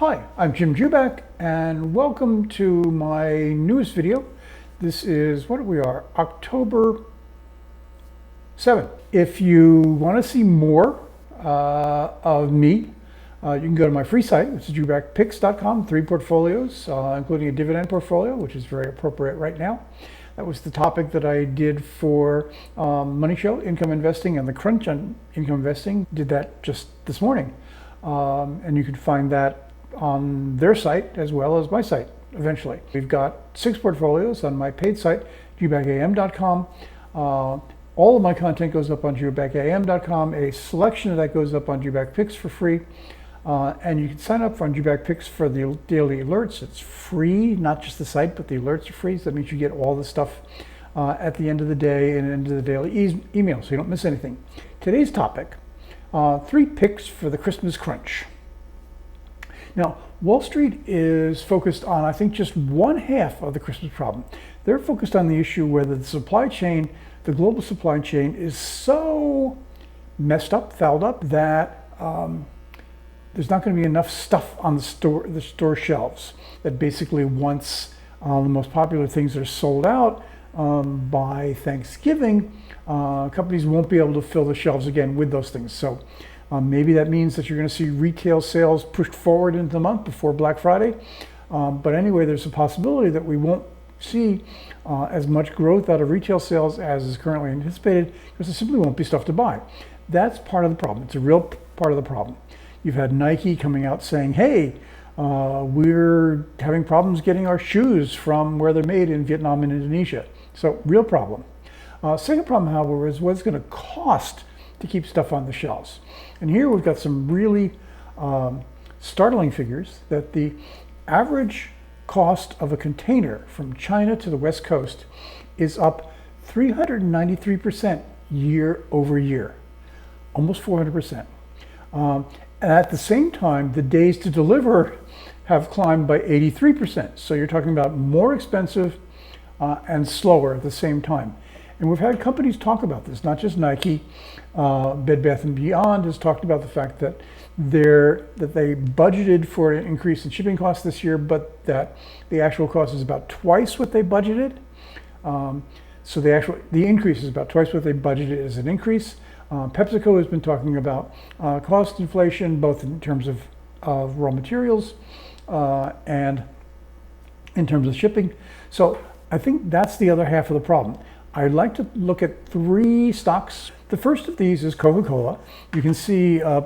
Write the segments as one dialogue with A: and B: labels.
A: Hi, I'm Jim Jubak, and welcome to my newest video. This is what we are, October 7th. If you want to see more of me, you can go to my free site, which is jubakpicks.com, 3 portfolios, including a dividend portfolio, which is very appropriate right now. That was the topic that I did for Money Show, Income Investing, and the Crunch on Income Investing. Did that just this morning. And you can find that on their site as well as my site eventually. We've got 6 portfolios on my paid site, jubakam.com. All of my content goes up on jubakam.com. A selection of that goes up on Jubak Picks for free. And you can sign up on Jubak Picks for the daily alerts. It's free, not just the site, but the alerts are free. So that means you get all the stuff at the end of the day and into the daily email, so you don't miss anything. Today's topic, 3 picks for the Christmas crunch. Now, Wall Street is focused on, I think, just one half of the Christmas problem. They're focused on the issue whether the supply chain, the global supply chain, is so messed up, fouled up, that there's not going to be enough stuff on the store shelves. That basically once the most popular things are sold out by Thanksgiving, companies won't be able to fill the shelves again with those things. So maybe that means that you're going to see retail sales pushed forward into the month before Black Friday. But anyway, there's a possibility that we won't see as much growth out of retail sales as is currently anticipated, because there simply won't be stuff to buy. That's part of the problem. It's a real part of the problem. You've had Nike coming out saying, hey, we're having problems getting our shoes from where they're made in Vietnam and Indonesia. So real problem. Second problem, however, is what it's going to cost to keep stuff on the shelves. And here we've got some really startling figures that the average cost of a container from China to the West Coast is up 393% year over year, almost 400%. And at the same time, the days to deliver have climbed by 83%. So you're talking about more expensive and slower at the same time. And we've had companies talk about this, not just Nike. Bed Bath & Beyond has talked about the fact that they budgeted for an increase in shipping costs this year, but that the actual cost is about twice what they budgeted. So the increase is about twice what they budgeted as an increase. PepsiCo has been talking about cost inflation, both in terms of raw materials and in terms of shipping. So I think that's the other half of the problem. I'd like to look at 3 stocks. The first of these is Coca-Cola. You can see this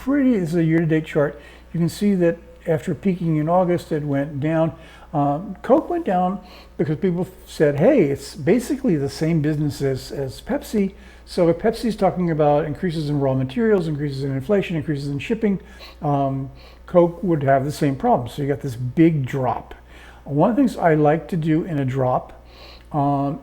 A: is a year-to-date chart. You can see that after peaking in August, it went down. Coke went down because people said, hey, it's basically the same business as Pepsi. So if Pepsi's talking about increases in raw materials, increases in inflation, increases in shipping, Coke would have the same problem. So you got this big drop. One of the things I like to do in a drop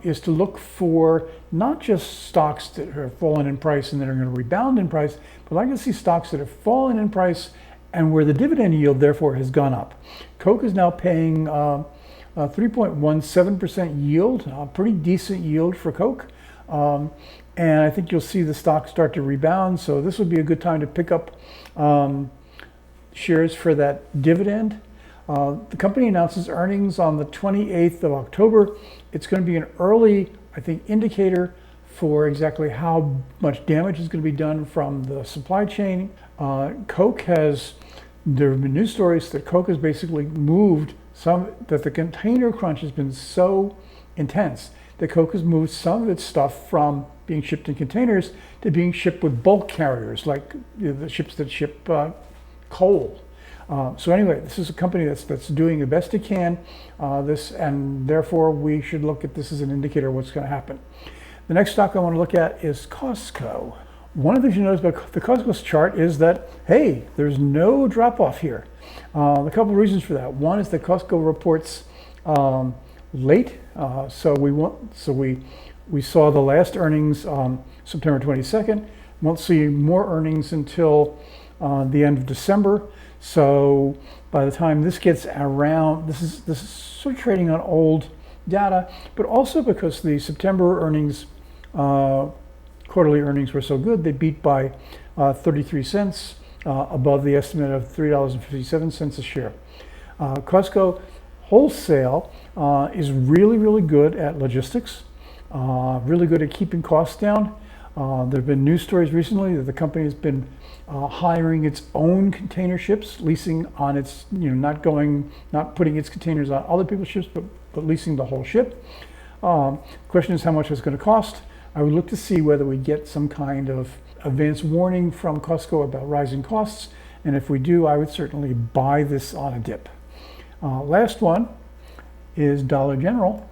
A: is to look for not just stocks that have fallen in price and that are going to rebound in price, but I like to see stocks that have fallen in price and where the dividend yield therefore has gone up. Coke is now paying 3.17% yield, a pretty decent yield for Coke. And I think you'll see the stock start to rebound. So this would be a good time to pick up shares for that dividend. The company announces earnings on the 28th of October. It's going to be an early, I think, indicator for exactly how much damage is going to be done from the supply chain. There have been news stories that Coke has basically moved that the container crunch has been so intense that Coke has moved some of its stuff from being shipped in containers to being shipped with bulk carriers, like the ships that ship coal. So anyway, this is a company that's doing the best it can, and therefore we should look at this as an indicator of what's going to happen. The next stock I want to look at is Costco. One of the things you notice about the Costco's chart is that, hey, there's no drop off here. A couple of reasons for that. One is that Costco reports late, so we saw the last earnings September 22nd. Won't see more earnings until the end of December. So by the time this gets around, this is sort of trading on old data, but also because the September earnings, quarterly earnings were so good, they beat by 33 cents. above the estimate of $3.57 a share. Costco wholesale is really, really good at logistics, really good at keeping costs down. There have been news stories recently that the company has been hiring its own container ships, leasing on its, not putting its containers on other people's ships, but leasing the whole ship. Question is how much it's going to cost. I would look to see whether we get some kind of advance warning from Costco about rising costs, and if we do, I would certainly buy this on a dip. Last one is Dollar General.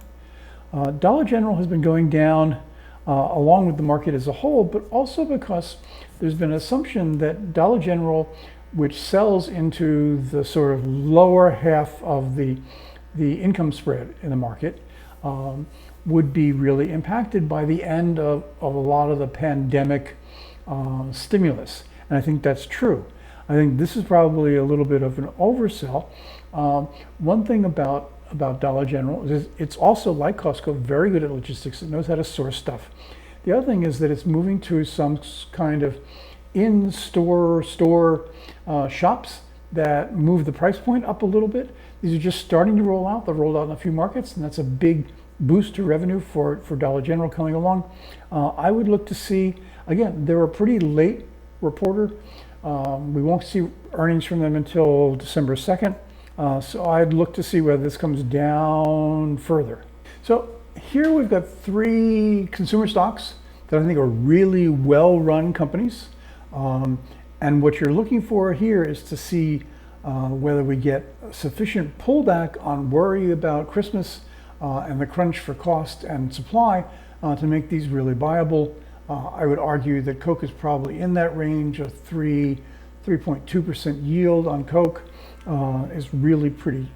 A: Dollar General has been going down along with the market as a whole, but also because there's been an assumption that Dollar General, which sells into the sort of lower half of the income spread in the market, would be really impacted by the end of a lot of the pandemic stimulus. And I think that's true. I think this is probably a little bit of an oversell. One thing about Dollar General is it's also, like Costco, very good at logistics. It knows how to source stuff. The other thing is that it's moving to some kind of in-store shops that move the price point up a little bit. These are just starting to roll out. They're rolled out in a few markets, and that's a big boost to revenue for Dollar General coming along. I would look to see, again, they're a pretty late reporter. We won't see earnings from them until December 2nd. So I'd look to see whether this comes down further. So here we've got 3 consumer stocks that I think are really well-run companies. And what you're looking for here is to see whether we get sufficient pullback on worry about Christmas and the crunch for cost and supply to make these really viable. I would argue that Coke is probably in that range of 3.2% yield on Coke is really pretty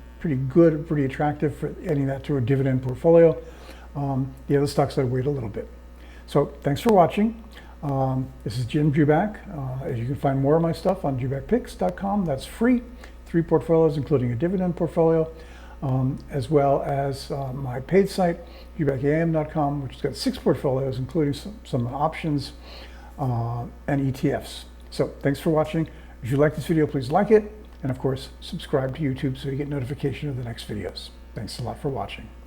A: good, pretty attractive for adding that to a dividend portfolio. The other stocks I'd wait a little bit. So thanks for watching. This is Jim Jubak. You can find more of my stuff on jubakpicks.com. That's free. 3 portfolios, including a dividend portfolio, as well as my paid site, jubakam.com, which has got 6 portfolios, including some options and ETFs. So thanks for watching. If you like this video, please like it. And of course, subscribe to YouTube so you get notification of the next videos. Thanks a lot for watching.